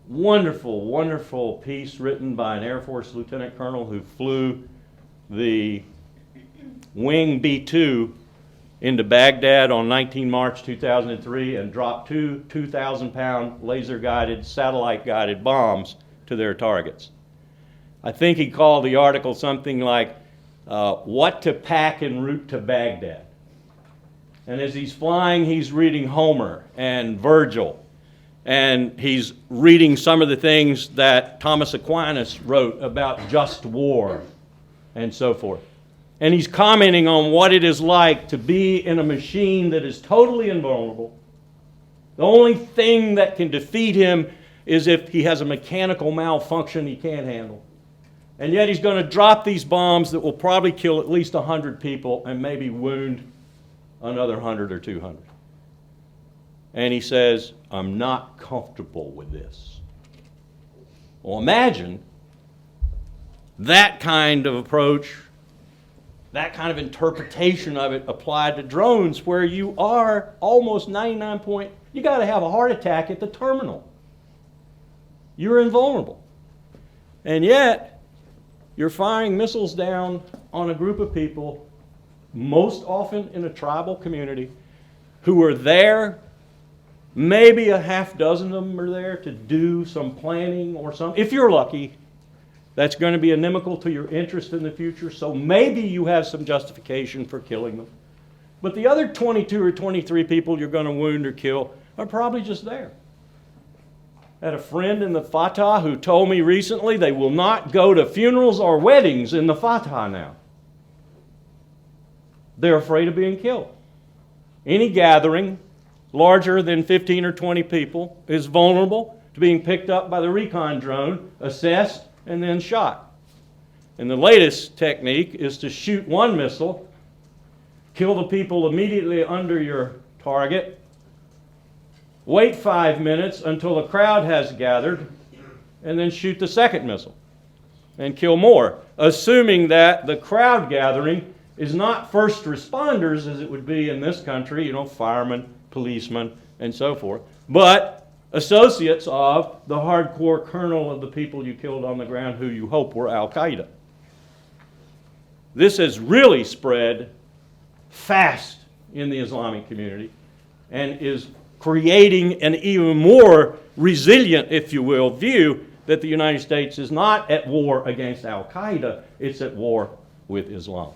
wonderful, wonderful piece written by an Air Force lieutenant colonel who flew the Wing B-2 into Baghdad on 19 March 2003 and dropped two 2,000-pound laser-guided, satellite-guided bombs to their targets. I think he called the article something like, What to Pack en Route to Baghdad. And as he's flying, he's reading Homer and Virgil, and he's reading some of the things that Thomas Aquinas wrote about just war and so forth. And he's commenting on what it is like to be in a machine that is totally invulnerable. The only thing that can defeat him is if he has a mechanical malfunction he can't handle. And yet he's going to drop these bombs that will probably kill at least 100 people and maybe wound another 100 or 200. And he says, I'm not comfortable with this. Well, imagine that kind of approach, that kind of interpretation of it applied to drones where you are almost 99 point, you got to have a heart attack at the terminal. You're invulnerable. And yet, you're firing missiles down on a group of people, most often in a tribal community, who are there. Maybe a half dozen of them are there to do some planning or something. If you're lucky, that's going to be inimical to your interest in the future, so maybe you have some justification for killing them. But the other 22 or 23 people you're going to wound or kill are probably just there. I had a friend in the Fatah who told me recently they will not go to funerals or weddings in the Fatah now. They're afraid of being killed. Any gathering larger than 15 or 20 people is vulnerable to being picked up by the recon drone, assessed, and then shot. And the latest technique is to shoot one missile, kill the people immediately under your target, wait 5 minutes until a crowd has gathered, and then shoot the second missile and kill more, assuming that the crowd gathering is not first responders as it would be in this country, firemen, policemen, and so forth, but associates of the hardcore kernel of the people you killed on the ground who you hope were al-Qaida. This has really spread fast in the Islamic community and is creating an even more resilient, if you will, view that the United States is not at war against al-Qaida, it's at war with Islam.